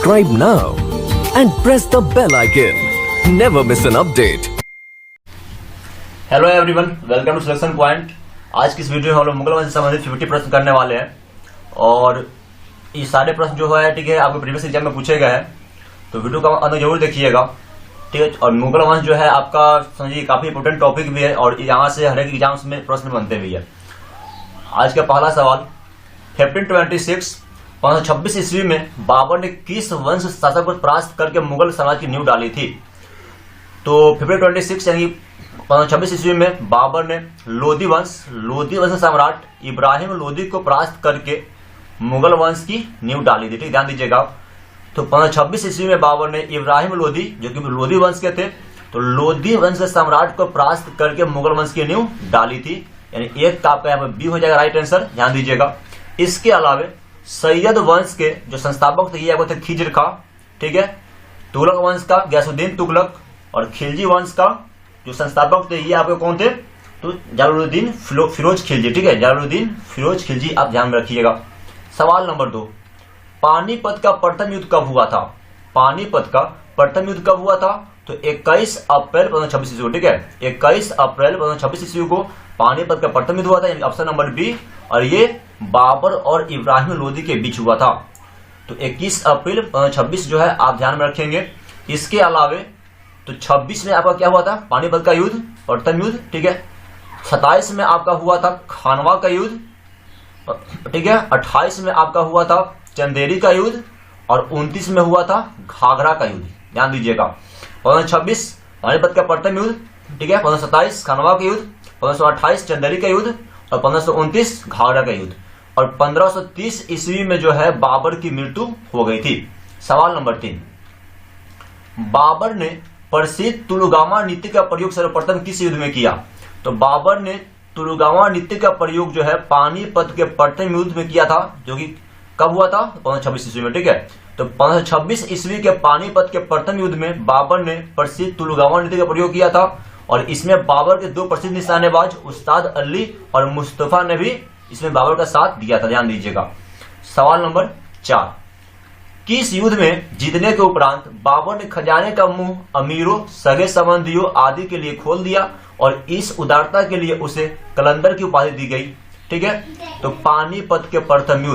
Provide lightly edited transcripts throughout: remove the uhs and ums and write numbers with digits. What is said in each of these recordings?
Subscribe now and press the bell icon. Never miss an update. Hello everyone, welcome to selection point. आज की इस video में हम लोग मुगल वंश से संबंधित 50 प्रश्न करने वाले हैं और ये सारे प्रश्न जो है ठीक है आपके प्रीवियस एग्जाम में पूछे गए हैं, तो वीडियो का अंत जरूर देखिएगा, ठीक है। और मुगल वंश जो है आपका समझिए काफी इंपोर्टेंट टॉपिक भी है और यहाँ से हर एक एग्जाम्स में प्रश्न बनते भी है। आज का पहला सवाल, 1526 1526 ईस्वी में बाबर ने किस वंश शासक को परास्त करके मुगल साम्राज्य की नींव डाली थी? तो 1526 यानी 1526 ईस्वी में बाबर ने लोदी वंश सम्राट इब्राहिम लोदी को परास्त करके मुगल वंश की नींव डाली थी, ठीक, ध्यान दीजिएगा। तो 1526 ईस्वी में बाबर ने इब्राहिम लोदी, जो कि लोदी वंश के थे, तो लोदी वंश सम्राट को परास्त करके मुगल वंश की नींव डाली थी, यानी एक का आपका यहाँ पर बी हो जाएगा राइट आंसर, ध्यान दीजिएगा। इसके अलावा सैयद वंश के जो संस्थापक थे ये आपको थे खिज्र खां, ठीक है। तुगलक वंश का गयासुद्दीन तुगलक और खिलजी वंश का जो संस्थापक थे ये आपके कौन थे? तो जलालुद्दीन फिरोज खिलजी, ठीक है, जलालुद्दीन फिरोज खिलजी, आप ध्यान में रखिएगा। सवाल नंबर 2, पानीपत का प्रथम युद्ध कब हुआ था? पानीपत का प्रथम युद्ध कब हुआ था? तो 21 अप्रैल 1526 ईस्वी को, ठीक है, 21 अप्रैल 1526 ईस्वी को पानीपत का प्रथम युद्ध हुआ था, यानी ऑप्शन नंबर बी। और ये बाबर और इब्राहिम लोदी के बीच हुआ था। तो 21 अप्रैल 1526 जो है आप ध्यान में रखेंगे। इसके अलावे तो 26 में आपका क्या हुआ था? पानीपत का युद्ध, प्रथम युद्ध, ठीक है। 27 में आपका हुआ था खानवा का युद्ध, ठीक है। 28 में आपका हुआ था चंदेरी का युद्ध और 29 में हुआ था घाघरा का युद्ध, ध्यान दीजिएगा। 1526 पानीपत का प्रथम युद्ध, ठीक है, 1527 खानवा का युद्ध, 1528 चंदेरी का युद्ध और 1529 घाघरा का युद्ध। और 1530 ईस्वी में जो है बाबर की मृत्यु हो गई थी। सवाल नंबर 3, बाबर ने प्रसिद्ध तुलुगामा नीति का प्रयोग सर्वप्रथम किस युद्ध में किया? तो बाबर ने तुलुगामा नीति का प्रयोग जो है पानीपत के प्रथम युद्ध में किया था, जो कि कब हुआ था? 1526 ईस्वी में, ठीक है। तो 1526 ईस्वी के पानीपत के प्रथम युद्ध में बाबर ने प्रसिद्ध तुलुगामा नीति का प्रयोग किया था और इसमें बाबर के दो प्रसिद्ध निशानेबाज उस्ताद अली और मुस्तफा ने भी इसमें बाबर का साथ दिया था, ध्यान दीजिएगा। सवाल नंबर 4, किस युद्ध में जीतने के उपरांत बाबर ने खजाने का मुंह अमीरों, सगे संबंधियों आदि के लिए खोल दिया और इस उदारता के लिए उसे कलंदर की उपाधि दी गई, ठीक है। तो पानीपत के प्रथम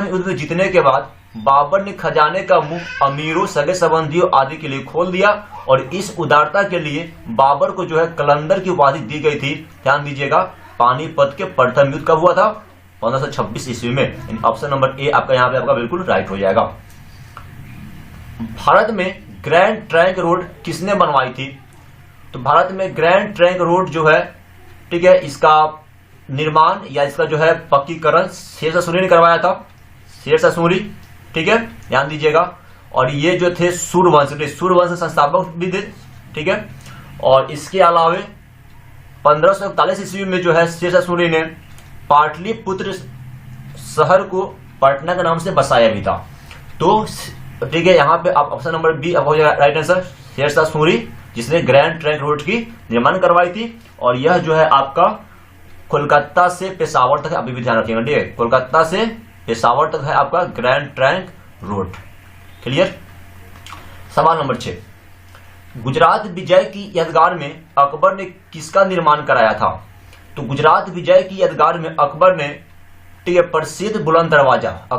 युद्ध में जीतने के बाद बाबर ने खजाने का मुंह अमीरों, सगे संबंधियों आदि के लिए खोल दिया और इस उदारता के लिए बाबर को जो है कलंदर की उपाधि दी गई थी, ध्यान दीजिएगा। पानीपत के प्रथम युद्ध कब हुआ था? 1526 ईस्वी में। ऑप्शन नंबर ए आपका यहाँ पे आपका बिल्कुल राइट हो जाएगा। भारत में ग्रैंड ट्रंक रोड किसने बनवाई थी? तो भारत में ग्रैंड ट्रंक रोड जो है, ठीक है, इसका निर्माण या इसका जो है पक्कीकरण शेरशाह सूरी ने करवाया था, शेरशाह सूरी, ठीक है, ध्यान दीजिएगा। और ये जो थे सूरवंश संस्थापक भी थे, ठीक है। और इसके अलावे 1541 ईस्वी में जो है शेरशाह सूरी ने पाटलिपुत्र शहर को पटना के नाम से बसाया भी था। तो ठीक है, यहाँ पे आप ऑप्शन नंबर बी हो जाएगा राइट आंसर, शेरशाह सूरी, जिसने ग्रैंड ट्रंक रोड की निर्माण करवाई थी। और यह जो है आपका कोलकाता से पेशावर तक है, अभी भी ध्यान रखिएगा, ठीक है, कोलकाता से पेशावर तक है आपका ग्रैंड ट्रंक रोड, क्लियर। सवाल नंबर 6, गुजरात विजय की यादगार में अकबर ने किसका निर्माण कराया था? तो गुजरात विजय की यादगार में अकबर ने, ठीक है, प्रसिद्ध बुलंद दरवाजा का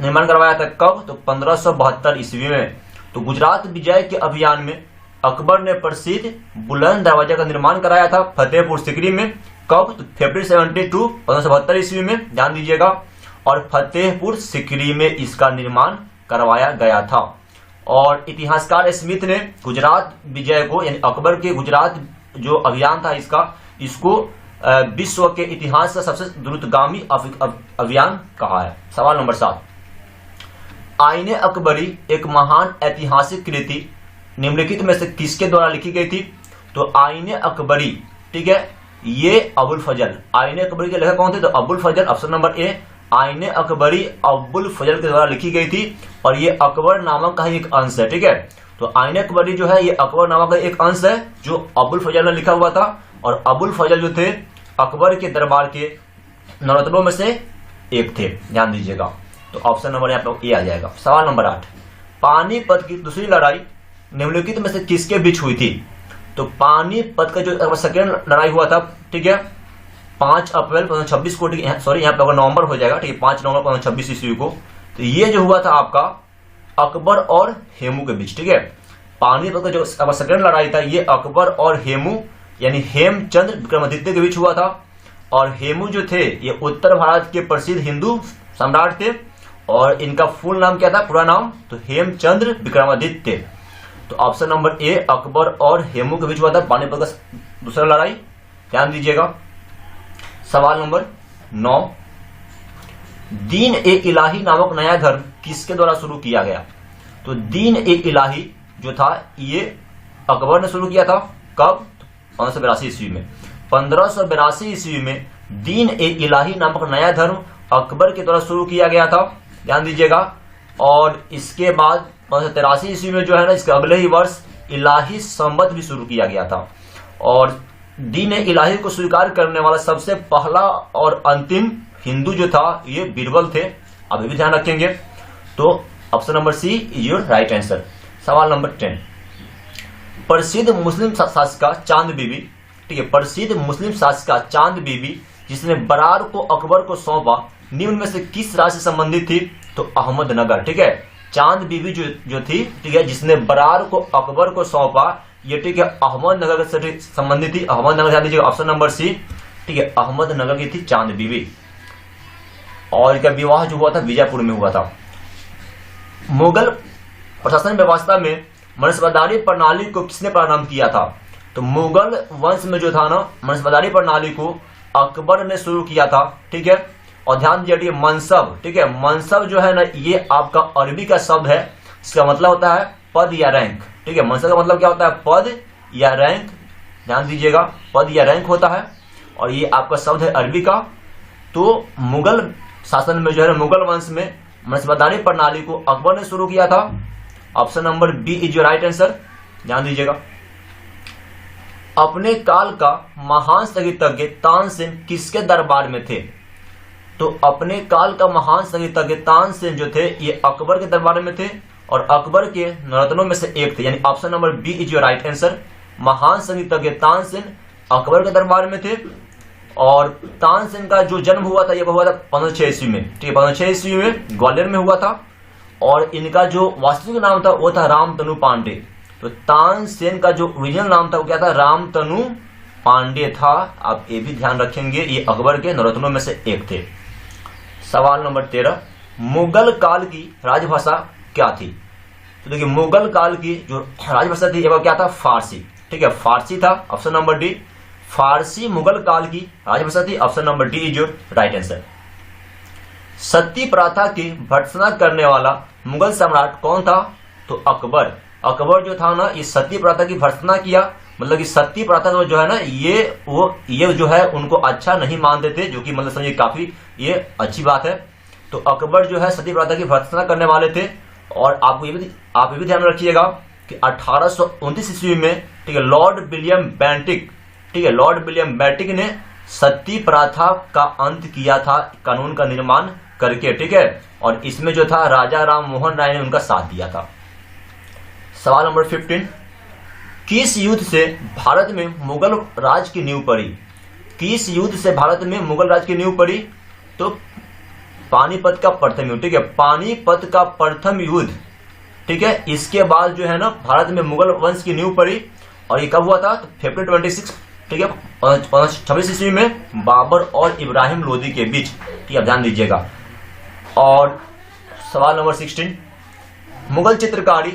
निर्माण करवाया था। कब? तो 1572 ईस्वी में। तो गुजरात विजय के अभियान में अकबर ने प्रसिद्ध बुलंद दरवाजा का निर्माण कराया था फतेहपुर सिकरी में। कब? तो फरवरी 72 1572 ईस्वी में, ध्यान दीजिएगा। और फतेहपुर सिकरी में इसका निर्माण करवाया गया था। और इतिहासकार स्मिथ ने गुजरात विजय को, यानी अकबर के गुजरात जो अभियान था इसको विश्व के इतिहास का सबसे द्रुतगामी अभियान कहा है। सवाल नंबर 7, आईने अकबरी एक महान ऐतिहासिक कृति निम्नलिखित में से किसके द्वारा लिखी गई थी? तो आईने अकबरी, ठीक है, ये अबुल फजल, आईने अकबरी के लेखक कौन थे? तो अबुल फजल, ऑप्शन नंबर ए, आईने अकबरी अबुल फजल के द्वारा लिखी गई थी और ये अकबर नामक का ही एक अंश है, ठीक है। तो आईने अकबरी जो है ये अकबर नामक का एक अंश है जो अबुल फजल ने लिखा हुआ था। और अबुल फजल जो थे अकबर के दरबार के नवरत्नों में से एक थे, ध्यान दीजिएगा। तो ऑप्शन नंबर यहाँ पे ए आ जाएगा। सवाल नंबर 8, पानीपत की दूसरी लड़ाई निम्नलिखित में से किसके बीच हुई थी? तो पानीपत का जो सेकेंड लड़ाई हुआ था, ठीक है, 5 अप्रैल 1926 को, सॉरी यहाँ पे अगर नवंबर हो जाएगा, ठीक है, 5 नवंबर 1926 ईस्वी को। तो ये जो हुआ था आपका अकबर और हेमू के बीच, ठीक है। पानीपत का जो सेकेंड लड़ाई था ये अकबर और हेमू यानी हेमचंद्र विक्रमादित्य के बीच हुआ था। और हेमू जो थे ये उत्तर भारत के प्रसिद्ध हिंदू सम्राट थे और इनका फुल नाम क्या था, पूरा नाम? तो हेमचंद्र विक्रमादित्य। तो ऑप्शन नंबर ए अकबर और हेमू के बीच हुआ था पानीपत का दूसरा लड़ाई, ध्यान दीजिएगा। सवाल नंबर 9, दीन ए इलाही नामक नया धर्म किसके द्वारा शुरू किया गया? तो दीन ए इलाही जो था ये अकबर ने शुरू किया था। कब? 1582 ईस्वी में। 1582 ईस्वी में दीन ए इलाही नामक नया धर्म अकबर के द्वारा शुरू किया गया था, ध्यान दीजिएगा। और इसके बाद 1583 ईस्वी में जो है ना, इसके अगले ही वर्ष इलाही संवत भी शुरू किया गया था। और दीन ए इलाही को स्वीकार करने वाला सबसे पहला और अंतिम हिंदू जो था ये बीरबल थे, अभी भी ध्यान रखेंगे। तो option number C is your right answer. सवाल नंबर 10, प्रसिद्ध मुस्लिम शासिका चांद बीबी, ठीक है, प्रसिद्ध मुस्लिम शासिका चांद बीबी जिसने बरार को अकबर को सौंपा, निम्न में से किस राज्य से संबंधित थी? तो अहमदनगर, ठीक है। चांद बीबी जो थी, ठीक है, जिसने बरार को अकबर को सौंपा, ये ठीक है अहमदनगर से संबंधित थी। अहमदनगर ध्यान दीजिएगा, ऑप्शन नंबर सी, ठीक है, अहमदनगर की थी चांद बीबी। और इनका विवाह जो हुआ था बीजापुर में हुआ था। मुगल प्रशासन व्यवस्था में मनसबदारी प्रणाली को किसने प्रारंभ किया था? तो मुगल वंश में जो था ना, मनसबदारी प्रणाली को अकबर ने शुरू किया था, ठीक है। और ध्यान दीजिए मनसब, ठीक है, मनसब जो है ना ये आपका अरबी का शब्द है, इसका मतलब होता है पद या रैंक, ठीक है। मनसब का मतलब क्या होता है? पद या रैंक, ध्यान दीजिएगा, पद या रैंक होता है। और ये आपका शब्द है अरबी का। तो मुगल शासन में जो है मुगल वंश में मनसबदारी प्रणाली को अकबर ने शुरू किया था। Option number B is your right answer, ध्यान दीजिएगा। अपने काल का महान संगीतज्ञ तानसेन किसके दरबार में थे? तो अपने काल का महान संगीतज्ञ तानसेन जो थे ये अकबर के दरबार में थे और अकबर के नवरत्नों में से एक थे, यानी option number B is your right answer. महान संगीतज्ञ तानसेन अकबर के दरबार में थे। और तानसेन का जो जन्म हुआ था ये हुआ था 1506 ईस्वी में, ठीक है, 1506 ईस्वी में ग्वालियर में हुआ था। और इनका जो वास्तविक नाम था वो था रामतनु पांडे। तो तानसेन का जो ओरिजिनल नाम था वो क्या था? रामतनु पांडे था। आप ये भी ध्यान रखेंगे, ये अकबर के नवरत्नों में से एक थे। सवाल नंबर 13, मुगल काल की राजभाषा क्या थी? तो देखिए मुगल काल की जो राजभाषा थी वो क्या था? फारसी, ठीक है, फारसी था। Option number D, Farsi Mughal काल की राजभाषा थी। Option number D is your right answer. सती प्रथा की भर्त्सना करने वाला मुगल सम्राट कौन था? तो अकबर। अकबर जो था ना ये सती प्रथा की भर्त्सना किया, मतलब कि सती प्रथा जो है ना ये जो है उनको अच्छा नहीं मानते थे, जो कि मतलब समझिए काफी ये अच्छी बात है। तो अकबर जो है सती प्रथा की भर्त्सना करने वाले थे। और आप ये भी ध्यान रखिएगा कि 1829 ईस्वी में, ठीक है, लॉर्ड विलियम बेंटिक, ठीक है, लॉर्ड विलियम बेंटिक ने सती प्रथा का अंत किया था कानून का निर्माण करके, ठीक है। और इसमें जो था राजा राम मोहन राय ने उनका साथ दिया था। सवाल नंबर 15, किस युद्ध से भारत में मुगल राज की नींव पड़ी? किस युद्ध से भारत में मुगल राज की नींव पड़ी? तो पानीपत का प्रथम युद्ध, ठीक है, पानीपत का प्रथम युद्ध, ठीक है। इसके बाद जो है ना भारत में मुगल वंश की नींव पड़ी। और ये कब हुआ था? तो फरवरी 26, ठीक है, 1526 ईस्वी में बाबर और इब्राहिम लोदी के बीच, ठीक है, ध्यान दीजिएगा। और सवाल नंबर 16, मुगल चित्रकारी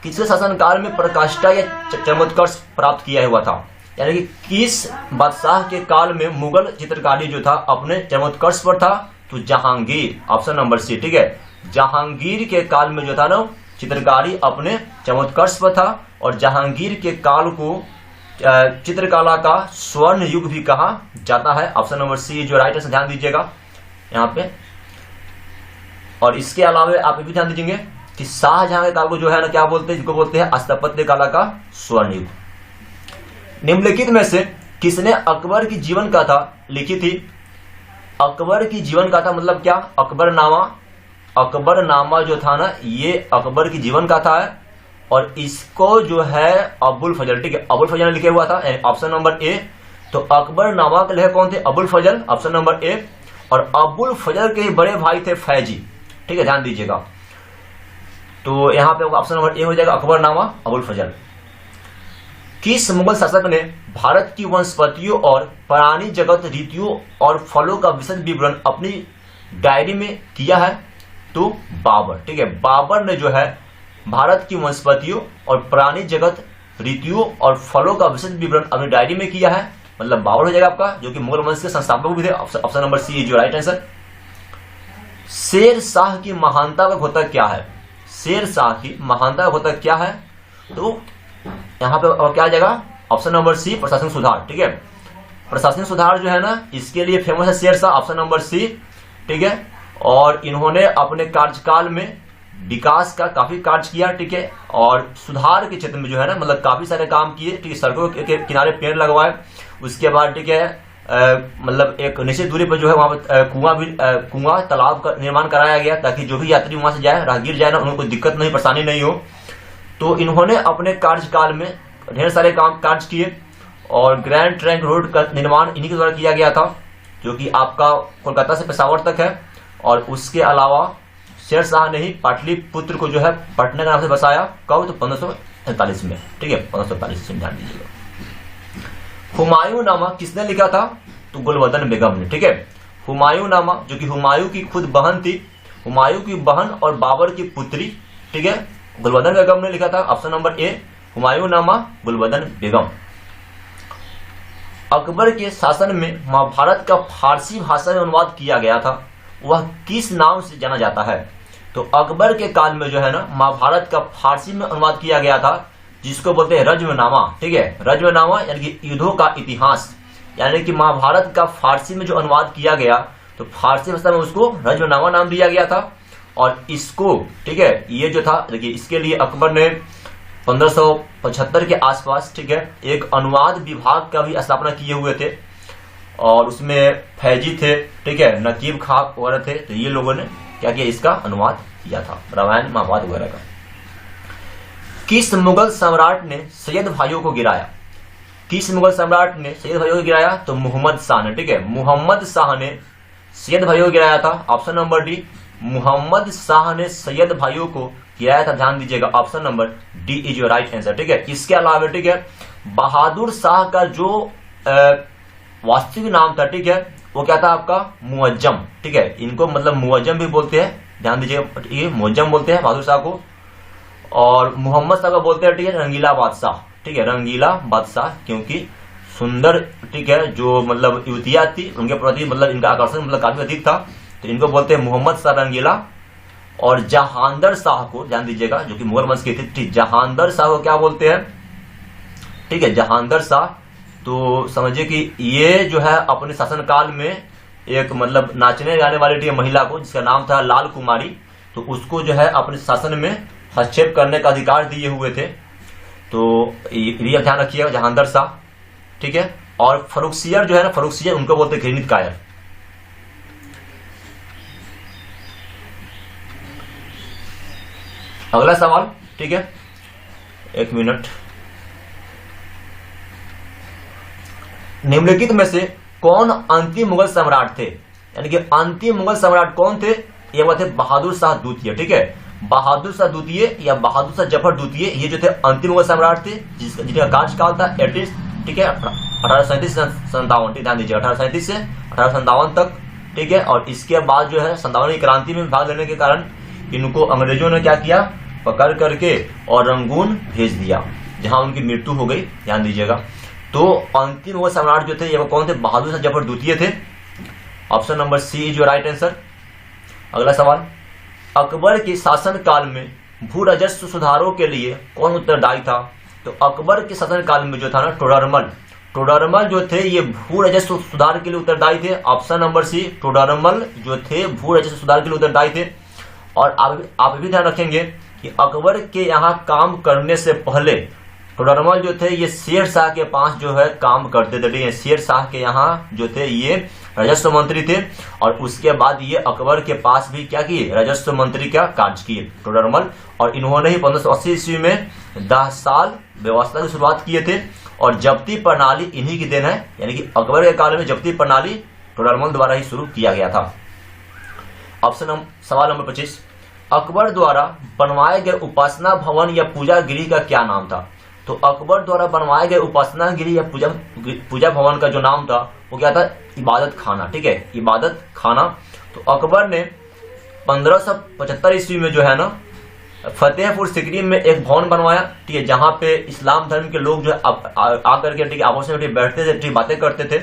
किसके शासनकाल में प्रकाष्ठा या चरमोत्कर्ष प्राप्त किया हुआ था? यानी कि किस बादशाह के काल में मुगल चित्रकारी जो था अपने चरमोत्कर्ष पर था? तो जहांगीर। ऑप्शन नंबर सी, ठीक है, जहांगीर के काल में जो था ना चित्रकारी अपने चरमोत्कर्ष पर था। और जहांगीर के काल को चित्रकला का स्वर्ण युग भी कहा जाता है। ऑप्शन नंबर सी जो राइट है, ध्यान दीजिएगा यहाँ पे। और इसके अलावा आप ये भी ध्यान दीजिएंगे कि शाहजहां के काल को जो है ना क्या बोलते हैं? जिसको बोलते हैं स्थापत्य कला का स्वर्ण युग। निम्नलिखित में से किसने अकबर की जीवन गाथा लिखी थी? अकबर की जीवन गाथा मतलब क्या? अकबरनामा, अकबरनामा जो था ना, ये अकबर की जीवन गाथा है और इसको जो है अबुल फजल, ठीक है, अबुल फजल ने लिखे हुआ था, ऑप्शन नंबर ए। तो अकबरनामा के लेखक कौन थे? अबुल फजल, ऑप्शन नंबर ए। और अबुल फजल के बड़े भाई थे फैजी, ठीक है, ध्यान दीजिएगा। तो यहां पे ऑप्शन नंबर ए हो जाएगा, अकबरनामा, अबुल फजल। किस मुगल शासक ने भारत की वंशपतियों और पुरानी जगत रीतियों और फलों का विशद विवरण अपनी डायरी में किया है? तो बाबर, ठीक है, बाबर ने जो है भारत की वंशपतियों और पुरानी जगत रीतियों और फलों का विशद विवरण अपनी डायरी में किया है, मतलब बाबर हो जाएगा आपका, जो कि मुगल वंश के संस्थापक भी थे। Option number C is your right answer. Sher Shah की महानता का घोतक क्या है? शेर शाह की महानता का घोतक क्या है? तो यहां पे और क्या आ जाएगा? ऑप्शन नंबर सी, प्रशासनिक सुधार, ठीक है, प्रशासनिक सुधार जो है ना, इसके लिए फेमस है शेर शाह, ऑप्शन नंबर सी, ठीक है। और इन्होंने अपने कार्यकाल में विकास का काफी कार्य किया, ठीक है, और सुधार के क्षेत्र में जो है ना, मतलब काफी सारे काम किए, ठीक है, सड़कों के किनारे पेड़ लगवाए, उसके बाद ठीक है मतलब एक निश्चित दूरी पर जो है वहां पर कुआं तालाब का निर्माण कराया गया, ताकि जो भी यात्री वहां से जाए, राहगीर जाए ना, उनको कोई दिक्कत नहीं, परेशानी नहीं हो। तो इन्होंने अपने कार्यकाल में ढेर सारे काम कार्य किए और ग्रैंड ट्रंक रोड का निर्माण इन्हीं के द्वारा किया गया था, जो कि आपका कोलकाता से पेशावर तक है। और उसके अलावा शेर शाह ने ही पाटलिपुत्र को जो है पटना के नाम से बसाया, कब? तो 1543 में, ठीक है, 1543 से ध्यान दीजिएगा। हुमायूं नामा किसने लिखा था? तो गुलबदन बेगम ने, ठीक है। हुमायूं नामा जो कि हुमायूं की खुद बहन थी, हुमायूं की बहन और बाबर की पुत्री, ठीक है, गुलबदन बेगम ने लिखा था, ऑप्शन नंबर ए, हुमायूं नामा, गुलबदन बेगम। अकबर के शासन में महाभारत का फारसी भाषा में अनुवाद किया गया था, वह किस नाम से जाना जाता है? तो अकबर के काल में जो है ना, महाभारत का फारसी में अनुवाद किया गया था, जिसको बोलते हैं रज्मनामा, ठीक है, रज्मनामा यानी कि युद्धों का इतिहास, यानी कि महाभारत का फारसी में जो अनुवाद किया गया, तो फारसी भाषा में उसको रज्मनामा नाम दिया गया था। और इसको, ठीक है, ये जो था, देखिए, इसके लिए अकबर ने 1575 के आसपास, ठीक है, एक अनुवाद विभाग का भी स्थापना किए हुए थे, और उसमें फैजी थे, ठीक है, नकीब खां वगैरह थे। तो ये लोगों ने क्या किया? इसका अनुवाद किया था, रामायण महाभारत वगैरह का। किस मुगल सम्राट ने सैयद भाइयों को गिराया? किस मुगल सम्राट ने सैयद भाइयों को गिराया? तो मोहम्मद शाह ने, ठीक है, मोहम्मद शाह ने सैयद भाइयों को गिराया था, option number D, Mohammad Shah ने सैयद भाइयों को गिराया था, ध्यान दीजिएगा, option number D is your right answer, ठीक है। इसके अलावा, ठीक है, बहादुर शाह का जो वास्तविक नाम था, ठीक है, वो क्या था आपका? मुअज्जम, ठीक है, इनको मतलब मुअज्जम भी बोलते हैं, ध्यान दीजिएगा, ये मुअज्जम बोलते हैं बहादुर शाह को। और मोहम्मद शाह को बोलते हैं, ठीक है, रंगीला बादशाह, ठीक है, रंगीला बादशाह, क्योंकि सुंदर, ठीक है, जो मतलब युवतियां थी उनके प्रति मतलब इनका आकर्षण मतलब काफी अधिक था, तो इनको बोलते हैं मोहम्मद शाह रंगीला। और जहांदर शाह को ध्यान दीजिएगा, जो कि मुगल वंश के थे, ठीक, जहांदर शाह को क्या बोलते हैं? ठीक है, जहांदर शाह, तो समझिए कि ये जो है अपने शासन काल में एक मतलब नाचने गाने वाली, ठीक है, महिला को, जिसका नाम था लाल कुमारी, तो उसको जो है अपने शासन में हस्तक्षेप करने का अधिकार दिए हुए थे। तो ये ध्यान रखिएगा, जहांदर शाह, ठीक है। और फर्रुखसियर जो है ना, फर्रुखसियर, उनको बोलते हैं घृणित कायर। अगला सवाल, ठीक है, एक मिनट। निम्नलिखित में से कौन अंतिम मुगल सम्राट थे? यानी कि अंतिम मुगल सम्राट कौन थे? ये वो थे बहादुर शाह द्वितीय, ठीक है, बहादुर शाह द्वितीय या बहादुर शाह जफर द्वितीय, ये जो थे अंतिम मुगल सम्राट थे, जिनका कार्यकाल था 18, ठीक है, 1837 से 57, ध्यान दीजिए, 1837 से 1857 तक, ठीक है। और इसके बाद जो है 57 की क्रांति में भाग लेने के कारण इनको अंग्रेजों ने क्या किया? पकड़ करके और रंगून भेज दिया, जहां उनकी मृत्यु हो गई, ध्यान दीजिएगा। तो अंतिम मुगल सम्राट जो थे ये कौन थे? बहादुर शाह जफर द्वितीय थे, option number C is your right answer. अगला सवाल, अकबर के शासन काल में भू राजस्व सुधारों के लिए कौन उत्तरदायी था? तो अकबर के शासन काल में जो था ना, टोडरमल जो थे ये भू राजस्व सुधार के लिए उत्तरदायी थे, ऑप्शन नंबर सी, टोडरमल जो थे भू राजस्व सुधार के लिए उत्तरदायी थे। और आप भी ध्यान रखेंगे कि अकबर के यहाँ काम करने से पहले टोडरमल जो थे ये शेर शाह के पास जो है काम करते थे, ठीक है। शेर शाह के यहाँ जो थे ये राजस्व मंत्री थे और उसके बाद ये अकबर के पास भी क्या किए, राजस्व मंत्री का कार्य किए टोडरमल। और इन्होंने ही 1580 ईस्वी में 10 साल व्यवस्था की शुरुआत किए थे और जब्ती प्रणाली इन्हीं की देन है, यानी कि अकबर के काल में जब्ती प्रणाली टोडरमल द्वारा ही शुरू किया गया था। सवाल नंबर 25, अकबर द्वारा बनवाए गए उपासना भवन या पूजा गृह का क्या नाम था? तो अकबर द्वारा बनवाए गए उपासना गृह या पूजा भवन का जो नाम था वो क्या था, इबादत खाना, ठीक है, इबादत खाना। तो अकबर ने 1575 ईस्वी में जो है ना फतेहपुर सिकरी में एक भवन बनवाया, ठीक है, जहां पे इस्लाम धर्म के लोग जो आकर के, ठीक है, आपस में बैठते थे, ठीक, बातें करते थे,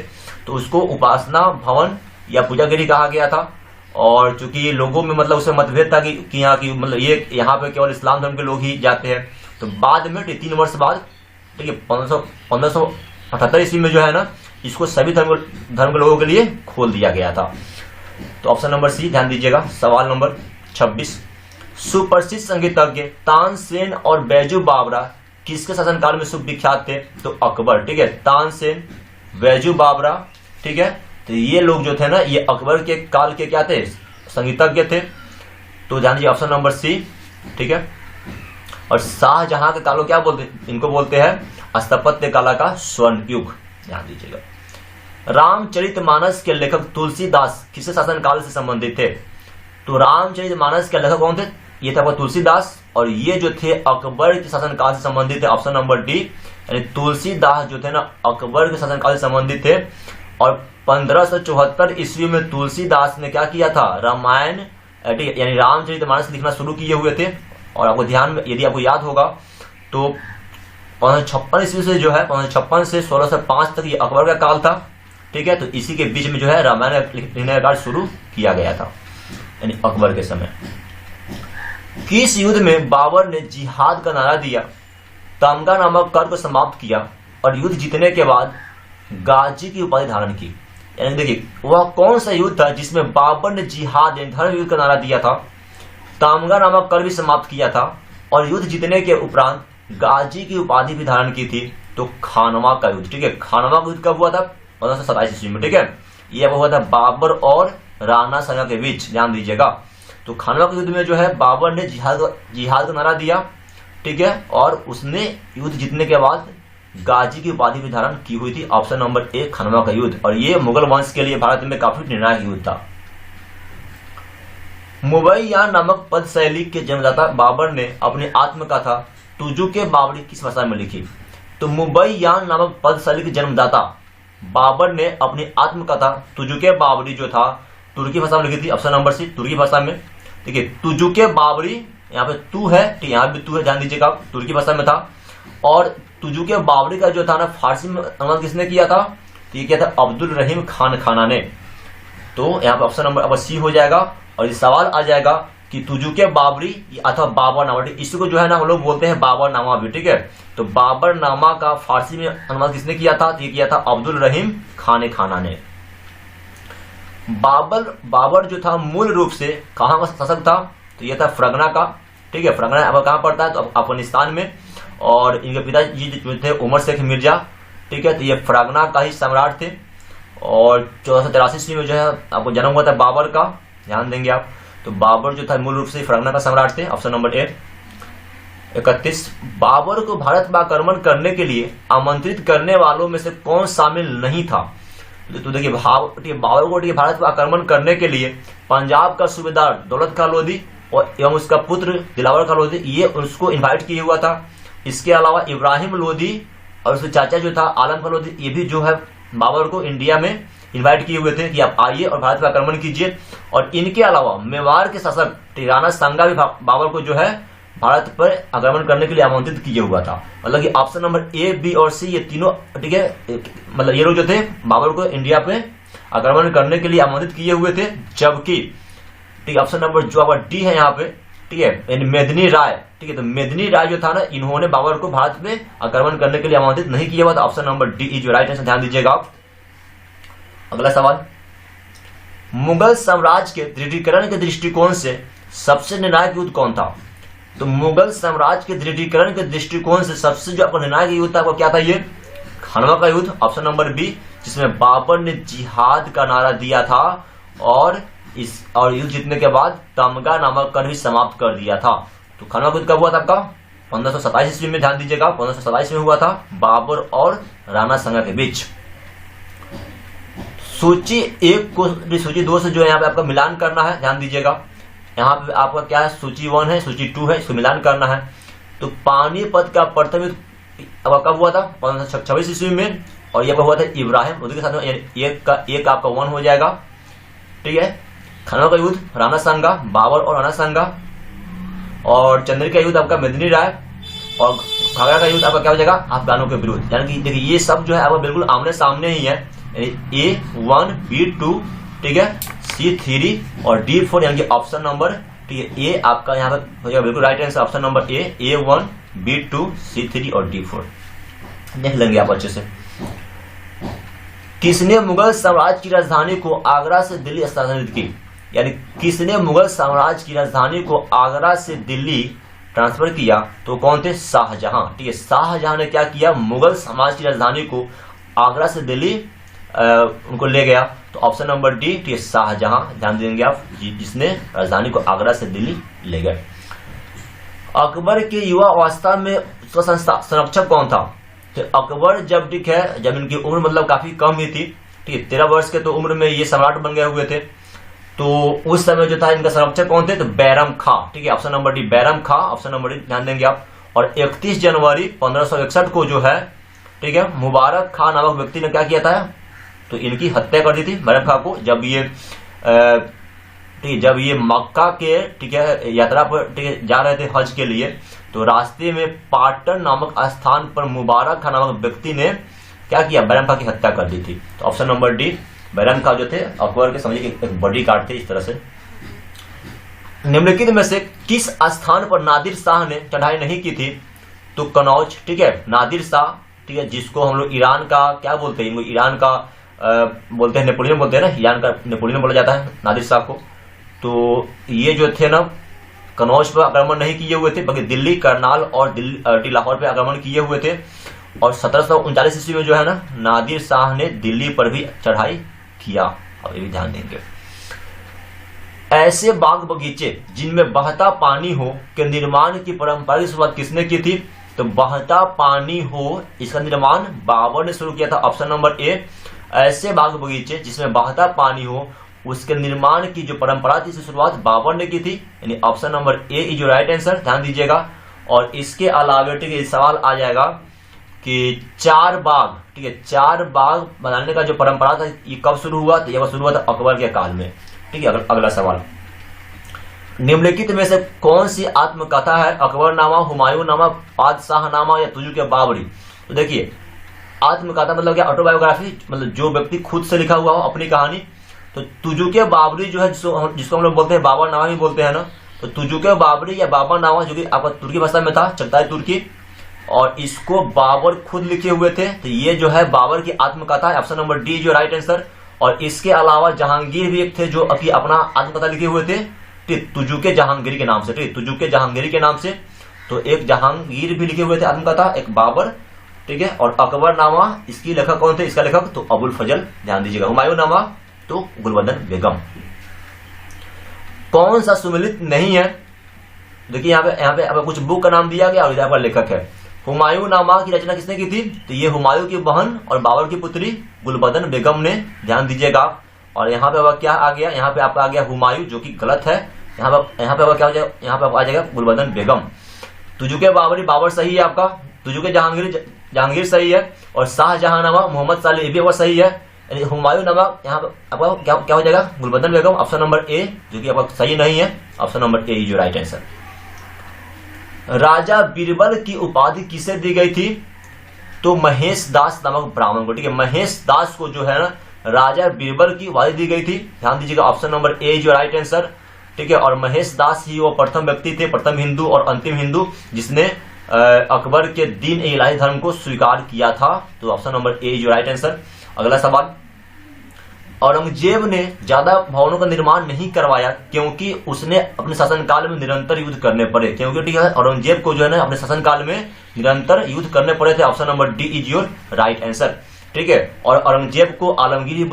तो उसको उपासना भवन या पूजा गृह कहा गया था। और चूंकि लोगों में मतलब उससे मतभेद था कि यहाँ की मतलब ये यहाँ पे केवल इस्लाम धर्म के लोग ही जाते हैं, तो बाद में 3 वर्ष बाद, ठीक है, 1578 ईस्वी में जो है ना इसको सभी धर्म के लोगों के लिए खोल दिया गया था। तो ऑप्शन नंबर सी ध्यान दीजिएगा। सवाल नंबर 26, सुप्रसिद्ध संगीतज्ञ तानसेन और बैजू बावरा किसके शासनकाल में सुविख्यात थे? तो अकबर, ठीक है, तानसेन, बैजू बावरा, ठीक है, तो ये लोग जो थे ना ये अकबर के काल के क्या थे, संगीतज्ञ थे। तो ध्यान दीजिए ऑप्शन नंबर सी, ठीक है। और शाहजहां के कालों क्या बोलते, इनको बोलते हैं स्थापत्य कला का स्वर्ण युग, ध्यान दीजिएगा। रामचरितमानस के लेखक तुलसीदास किसके शासनकाल से संबंधित थे? तो रामचरितमानस के लेखक कौन थे? ये थे आपका तुलसीदास और ये जो थे अकबर के शासनकाल से संबंधित थे, ऑप्शन नंबर डी, यानी तुलसीदास जो थे ना अकबर के शासनकाल से संबंधित थे। और 1574 ईस्वी में तुलसीदास ने क्या किया था, रामायण यानी रामचरितमानस लिखना शुरू किए हुए थे। और आपको ध्यान में यदि आपको याद होगा तो 1556 ईस्वी से जो है 1556 से 1605 तक ये अकबर का काल था, ठीक है। तो इसी के बीच में जो है रामायण लिखने का कार्य शुरू किया गया था, यानी अकबर के समय। किस युद्ध में बाबर ने जिहाद का नारा दिया, तमगा नामक कर को समाप्त किया और युद्ध जीतने के बाद गाजी की उपाधि धारण की? यानी देखिए वह कौन सा युद्ध था जिसमें बाबर ने जिहाद यानी धर्म युद्ध का नारा दिया था, तमगा नामक कर भी समाप्त किया था और युद्ध जीतने के उपरांत गाजी की उपाधि भी धारण की थी? तो खानवा का युद्ध, ठीक है। खानवा का युद्ध कब हुआ था? 1527 ईस्वी में, ठीक है। यह हुआ था बाबर और राणा संगा के बीच, ध्यान दीजिएगा। तो खानवा के युद्ध में जो है बाबर ने जिहाद का नारा दिया, ठीक है, और उसने युद्ध जीतने के बाद गाजी की उपाधि भी धारण की हुई थी। ऑप्शन नंबर ए खानवा का युद्ध, और ये मुगल वंश के लिए भारत में काफी निर्णायक युद्ध था। मुबैयान नामक पद शैली के जन्मदाता बाबर ने अपनी आत्मकथा तुजुके बाबरी किस भाषा में लिखी? तो मुबैयान नामक पद शैली के जन्मदाता बाबर ने अपनी आत्मकथा तुजुके बाबरी जो था तुर्की भाषा में लिखी थी। ऑप्शन नंबर सी तुर्की भाषा में, ठीक है। तुजुके बाबरी, यहाँ पे तू है, ठीक, यहाँ भी तू है, ध्यान दीजिएगा, तुर्की भाषा में था। और तुजुके बाबरी का जो था ना फारसी में अनुवाद किसने किया था? तो ये किया था अब्दुल रहीम खान खाना ने। तो यहाँ पे ऑप्शन नंबर अब सी हो जाएगा और ये सवाल आ जाएगा कि तुजुके बाबरी अथवा बाबरनामा, इसको जो है ना हम लोग बोलते हैं बाबरनामा भी, ठीक है। तो बाबरनामा का फारसी में अनुवाद किसने किया था? तो ये किया था अब्दुल रहीम खान खाना ने। बाबर जो था मूल रूप से कहाँ का शासक था? तो यह था फरगना का, ठीक है। फरगना अब कहाँ पड़ता है? तो अफगानिस्तान में। और इनके पिताजी जो थे उमर शेख मिर्जा, ठीक है। तो ये फरगना का ही सम्राट थे और 1483 ईस्वी में जो है आपको जन्म हुआ था बाबर का, ध्यान देंगे आप। तो बाबर जो था मूल रूप से फरगना का सम्राट थे। Option number A. 31, बाबर को भारत पर आक्रमण करने के लिए आमंत्रित करने वालों में से कौन शामिल नहीं था? तो देखिए बाबर को भारत पर आक्रमण करने के लिए पंजाब का सूबेदार दौलत खां लोधी और एवं उसका पुत्र दिलावर खां लोधी ये उसको इनवाइट किया हुआ था। इसके अलावा इब्राहिम लोधी और उसके चाचा जो था आलम खां लोधी ये भी जो है बाबर को इंडिया में इनवाइट किए हुए थे कि आप आइए और भारत पर आक्रमण कीजिए। और इनके अलावा मेवाड़ के शासक राणा सांगा भी बाबर को जो है भारत पर आक्रमण करने के लिए आमंत्रित किया हुआ था। मतलब कि ऑप्शन नंबर ए, बी और सी ये तीनों, ठीक है, मतलब ये लोग जो थे बाबर को इंडिया पे आक्रमण करने के लिए आमंत्रित किए हुए थे। जबकि ठीक है ऑप्शन नंबर जो आपका डी है यहाँ पे, ठीक है, मेदिनी राय, ठीक है। तो मेदिनी राय जो था ना इन्होंने बाबर को भारत में आक्रमण करने के लिए आमंत्रित नहीं किया हुआ था। Option number D is right answer, ध्यान दीजिएगा आप। अगला सवाल, मुगल साम्राज्य के दृढ़ीकरण के दृष्टिकोण से सबसे निर्णायक युद्ध कौन था? तो मुगल साम्राज्य के दृढ़ीकरण के दृष्टिकोण से सबसे जो आपको निर्णायक युद्ध था वो क्या था? ये खानवा का युद्ध, ऑप्शन नंबर बी, जिसमें बाबर ने जिहाद का नारा दिया था और युद्ध जीतने के बाद तमगा नामक कर भी समाप्त कर दिया था। तो खानवा युद्ध कब हुआ था आपका? 1527 ईस्वी में, ध्यान दीजिएगा 1527 में हुआ था, बाबर और राणा संगा के बीच। सूची 1 को सूची 2 से जो है यहाँ पे आपका मिलान करना है, ध्यान दीजिएगा। यहाँ पे आपका क्या है? सूची 1 है, सूची 2 है, इसको मिलान करना है। तो पानीपत का प्रथम युद्ध कब हुआ था? 1526 ईस्वी में, और यह हुआ था इब्राहिम लोदी के साथ में, एक आपका 1 हो जाएगा, ठीक है। खानवा का युद्ध राणा संगा, बाबर और राणा संगा, और चंद्र का युद्ध आपका मेदिनी राय, और घाघरा का युद्ध आपका क्या हो जाएगा? अफगानों के विरुद्ध। यानी कि देखिए ये सब जो है आपका बिल्कुल आमने सामने ही है, A1 B2, ठीक है, C3 और D4, यानी कि ऑप्शन नंबर, ठीक है, ए आपका यहाँ पर हो जाएगा बिल्कुल right answer, option number A1 B2 C3 और D4 देख लेंगे आप अच्छे से। किसने मुगल साम्राज्य की राजधानी को आगरा से दिल्ली स्थानांतरित की? यानी किसने मुगल साम्राज्य की राजधानी को आगरा से दिल्ली ट्रांसफर किया? तो कौन थे? शाहजहां, ठीक है। शाहजहां ने क्या किया? मुगल साम्राज्य की राजधानी को आगरा से दिल्ली उनको ले गया। तो ऑप्शन नंबर डी, ठीक है, शाहजहां, ध्यान देंगे आप, जिसने राजधानी को आगरा से दिल्ली ले गए। अकबर के युवा अवस्था में उसका संरक्षक कौन था? तो अकबर जब, ठीक है, जब इनकी उम्र मतलब काफी कम ही थी, ठीक है, 13 वर्ष के तो उम्र में ये सम्राट बन गए हुए थे, तो उस समय जो था इनका संरक्षक कौन थे? तो बैरम खां, ठीक है, ऑप्शन नंबर डी बैरम खां, ऑप्शन नंबर डी ध्यान देंगे आप। और 31 जनवरी 1561 को जो है, ठीक है, मुबारक खां नामक व्यक्ति ने क्या किया था? तो इनकी हत्या कर दी थी बैरम खां को, जब ये ठीक है, जब ये मक्का के, ठीक है, यात्रा पर, ठीक है, जा रहे थे हज के लिए, तो रास्ते में पाटन नामक स्थान पर मुबारक खां नामक व्यक्ति ने क्या किया? बैरम खां की हत्या कर दी थी। तो ऑप्शन नंबर डी बैरम खां जो थे अकबर के समझिए एक बॉडी गार्ड थे इस तरह से। निम्नलिखित में से किस स्थान पर नादिर शाह ने चढ़ाई नहीं की थी? तो कनौज, ठीक है, नादिर शाह, ठीक है, जिसको हम लोग ईरान का क्या बोलते हैं? ईरान का बोलते हैं, नेपोलियन बोलते हैं ना, ईरान का नेपोलियन बोला जाता है नादिर शाह को। तो ये जो थे ना, कनौज पर आक्रमण नहीं किए हुए थे, बल्कि दिल्ली, करनाल और दिल्ली लाहौर पे आक्रमण किए हुए थे। और 1739 ईस्वी में जो है ना, नादिर शाह ने दिल्ली पर भी चढ़ाई किया। अब ये भी ध्यान देंगे। ऐसे बाग बगीचे जिनमें बहता पानी हो के निर्माण की परंपरा की शुरुआत किसने की थी? तो बहता पानी हो, इसका निर्माण बाबर ने शुरू किया था, ऑप्शन नंबर ए। ऐसे बाग बगीचे जिसमें बहता पानी हो, उसके निर्माण की जो परंपरा थी, इसकी शुरुआत बाबर ने की थी, यानी ऑप्शन नंबर ए इज जो राइट आंसर, ध्यान दीजिएगा। और इसके अलावा, ठीक है, सवाल आ जाएगा कि 4 बाग, ठीक है, 4 बाग बनाने का जो परंपरा था, ये कब शुरू हुआ? तो यह शुरू हुआ था अकबर के काल में, ठीक है। अगला सवाल, निम्नलिखित में से कौन सी आत्मकथा है? अकबरनामा, हुमायूंनामा, बादशाहनामा या तुजुक बाबरी? तो देखिए, आत्मकथा मतलब क्या? ऑटोबायोग्राफी, मतलब जो व्यक्ति खुद से लिखा हुआ हो अपनी कहानी। तो तुजुक बाबरी जो है, जिसको हम लोग बोलते हैं बाबरनामा भी बोलते हैं ना, तो तुजुक बाबरी या बाबरनामा, जो कि आपका तुर्की भाषा में था, चगताई तुर्की, और इसको बाबर खुद लिखे हुए थे। तो ये जो है बाबर की आत्मकथा है, ऑप्शन नंबर डी जो राइट आंसर। और इसके अलावा जहांगीर भी एक थे जो अभी अपना आत्मकथा लिखे हुए थे, ठीक, तुजुके जहांगीर के नाम से, ठीक, तुजुके जहांगीर के नाम से। तो एक जहांगीर भी लिखे हुए थे आत्मकथा, एक बाबर, ठीक है। और अकबरनामा, इसकी लेखक कौन थे? इसका लेखक तो अबुल फजल, ध्यान दीजिएगा। हुमायूंनामा तो गुलबदन बेगम। कौन सा सुमेलित नहीं है? देखिए यहाँ पे आपको कुछ बुक का नाम दिया गया और इधर पर लेखक है। हुमायूंनामा की रचना किसने की थी? तो ये हुमायूं की बहन और बाबर की पुत्री गुलबदन बेगम ने, ध्यान दीजिएगा। और यहाँ पे क्या आ गया? यहाँ पे आपका आ गया हुमायूं, जो कि गलत है। यहाँ पे क्या हो जाएगा? यहाँ पे आ जाएगा गुलबदन बेगम। तुजुके बाबरी, बाबर सही है आपका। तुजुके जहांगीर सही है। और शाहजहांनामा मोहम्मद साले, ये भी सही है। हुमायूंनामा यहाँ पे आपका क्या हो जाएगा? गुलबदन बेगम, ऑप्शन नंबर ए, जो कि आपका सही नहीं है, ऑप्शन नंबर ए जो राइट आंसर। राजा बीरबल की उपाधि किसे दी गई थी? तो महेश दास नामक ब्राह्मण को, ठीक है। महेश दास को जो है ना राजा बीरबल की उपाधि दी गई थी, ध्यान दीजिएगा, ऑप्शन नंबर ए जो राइट आंसर, ठीक है। और महेश दास ही वो प्रथम व्यक्ति थे, प्रथम हिंदू और अंतिम हिंदू, जिसने अकबर के दीन इलाही धर्म को स्वीकार किया था। तो ऑप्शन नंबर ए जो राइट आंसर। अगला सवाल, औरंगजेब ने ज्यादा भवनों का निर्माण नहीं करवाया क्योंकि उसने अपने शासनकाल में निरंतर युद्ध करने पड़े। क्योंकि ठीक है, औरंगजेब को जो है ना अपने शासनकाल में निरंतर युद्ध करने पड़े थे। Option number D is your right answer. ठीक है, और औरंगजेब को आलमगीर भी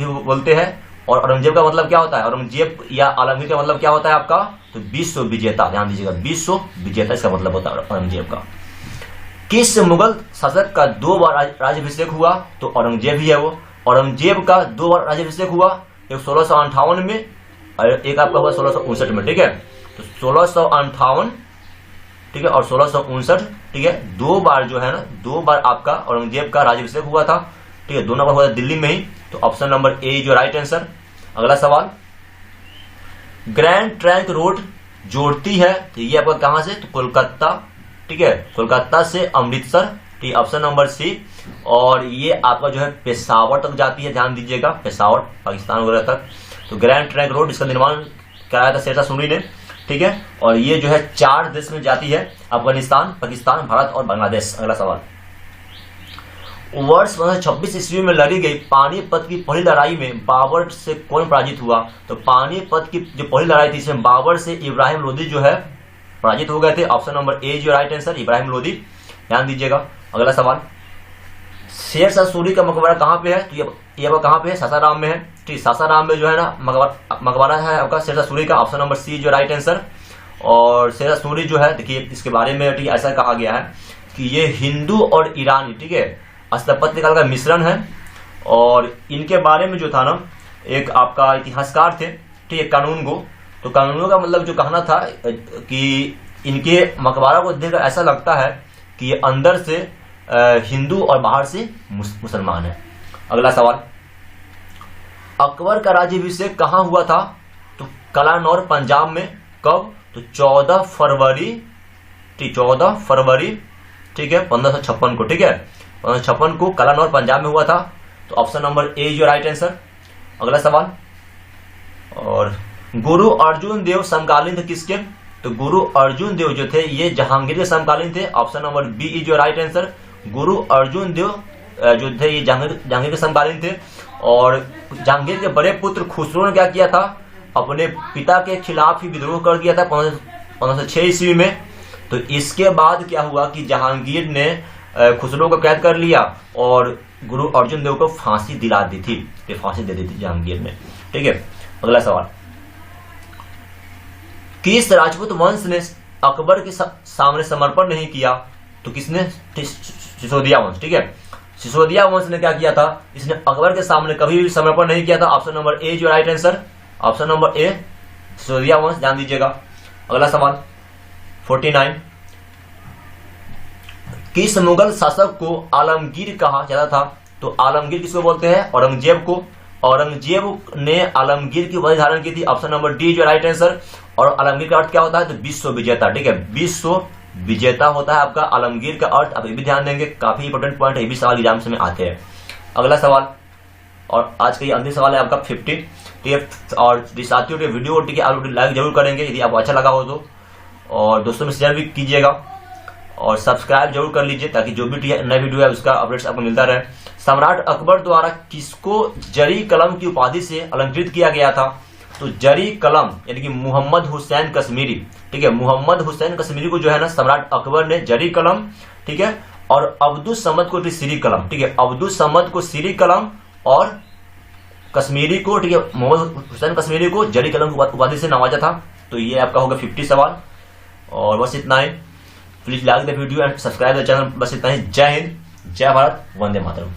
बोलते हैं। और औरंगजेब का मतलब क्या होता है, औरंगजेब या आलमगीर का मतलब क्या होता है आपका, तो विश्व विजेता। ध्यान दीजिएगा, विश्व विजेता इसका मतलब होता है औरंगजेब का। किस मुगल शासक का 2 बार राज्याभिषेक हुआ, तो औरंगजेब ही है वो। औरंगजेब का 2 बार राज्याभिषेक हुआ, एक 1658 में और एक आपका हुआ 1659 में। ठीक है, तो 1658 ठीक है और 1659 ठीक है, 2 बार जो है ना, 2 बार आपका औरंगजेब का राज्याभिषेक हुआ था। ठीक है, दोनों बार हुआ था दिल्ली में ही। तो ऑप्शन नंबर ए जो राइट आंसर। अगला सवाल, ग्रैंड ट्रंक रोड जोड़ती है, तो ये आपका कहां से, तो कोलकाता। ठीक है, कोलकाता से अमृतसर। ठीक, ऑप्शन नंबर सी। और ये आपका जो है पेशावर तक जाती है। ध्यान दीजिएगा, पेशावर पाकिस्तान वगैरह तक। तो ग्रैंड ट्रंक रोड इसका निर्माण कराया था शेरशाह सूरी ने। ठीक है, और ये जो है 4 देश में जाती है, अफगानिस्तान, पाकिस्तान, भारत और बांग्लादेश। अगला सवाल, वर्ष 1926 ईस्वी में लड़ी गई पानीपत की पहली लड़ाई में बाबर से कौन पराजित हुआ, तो पानीपत की जो पहली लड़ाई थी इसमें बाबर से इब्राहिम लोदी जो है पराजित हो गए थे। ऑप्शन नंबर ए जो राइट आंसर, इब्राहिम लोदी। ध्यान दीजिएगा। अगला सवाल, शेरशाह सूरी का मकबरा कहाँ पे है, तो ये कहाँ पे है, सासाराम में है। ठीक, सासाराम में जो है ना मकबरा है आपका शेरशाह सूरी का। ऑप्शन नंबर सी जो राइट आंसर। और शेरशाह सूरी जो है, देखिए इसके बारे में ठीक ऐसा कहा गया है कि ये हिंदू और ईरानी ठीक है स्थापत्य कला का मिश्रण है। और इनके बारे में जो था ना, एक आपका इतिहासकार थे ठीक है, कानूनगो। तो कानूनगो का मतलब जो कहना था कि इनके मकबरा को देखकर ऐसा लगता है कि ये अंदर से हिंदू और बाहर से मुसलमान है। अगला सवाल, अकबर का राज्याभिषेक कहाँ हुआ था, तो कलानौर पंजाब में। कब, तो 14 फरवरी ठीक 14 फरवरी ठीक है 1556 को। ठीक है, 1556 को कलानौर पंजाब में हुआ था। तो ऑप्शन नंबर ए जो राइट आंसर। अगला सवाल, और गुरु अर्जुन देव समकालीन थे किसके, तो गुरु अर्जुन देव जो थे ये जहांगीर के समकालीन थे। ऑप्शन नंबर बी इज जो राइट आंसर। गुरु अर्जुन देव जो थे ये जहांगीर के समकालीन थे। और जहांगीर के बड़े पुत्र खुसरो ने क्या किया था, अपने पिता के खिलाफ ही विद्रोह कर दिया था 1506 ईस्वी में। तो इसके बाद क्या हुआ कि जहांगीर ने खुसरो को कैद कर लिया और गुरु अर्जुन देव को फांसी दिला दी थी, तो फांसी दे दी थी जहांगीर ने। ठीक है, अगला सवाल, किस राजपूत वंश ने अकबर के सामने समर्पण नहीं किया, तो किसने, सिसोदिया वंश। ठीक है, सिसोदिया वंश ने क्या किया था, इसने अकबर के सामने कभी भी समर्पण नहीं किया था। ऑप्शन नंबर ए जो right answer. Option number A Sisodia वंश। ध्यान दीजिएगा। अगला सवाल 49, किस मुगल शासक को आलमगीर कहा जाता था, तो आलमगीर किसको बोलते हैं, औरंगजेब को। औरंगजेब ने आलमगीर की उपाधि धारण की थी। ऑप्शन नंबर डी जो राइट आंसर। और आलमगीर का अर्थ क्या होता है, तो विश्व विजेता। ठीक है, विश्व विजेता होता है आपका आलमगीर का अर्थ। आप ये भी ध्यान देंगे, काफी इंपोर्टेंट पॉइंट है, ये भी सवाल एग्जाम्स में आते हैं। अगला सवाल, और आज का ये अंतिम सवाल है आपका 50। ठीक है, और साथियों के वीडियो ठीक है आप लाइक जरूर करेंगे यदि आपको अच्छा लगा हो तो, और दोस्तों में शेयर भी कीजिएगा और सब्सक्राइब जरूर कर लीजिए ताकि जो भी नया वीडियो है उसका अपडेट्स आपको मिलता रहे। सम्राट अकबर द्वारा किसको जरी कलम की उपाधि से अलंकृत किया गया था, तो जरी कलम यानी कि मोहम्मद हुसैन कश्मीरी। ठीक है, मोहम्मद हुसैन कश्मीरी को जो है ना सम्राट अकबर ने जरी कलम ठीक है और अब्दुस समद को सीरी कलम। ठीक है, अब्दुस समद को सीरी कलम और कश्मीरी को ठीक है मोहम्मद हुसैन कश्मीरी को जरी कलम की उपाधि से नवाजा था। तो ये आपका होगा 50 सवाल। और बस इतना ही, please like the video and subscribe the channel. बस इतना ही। जय हिंद, जय भारत, वंदे मातरम।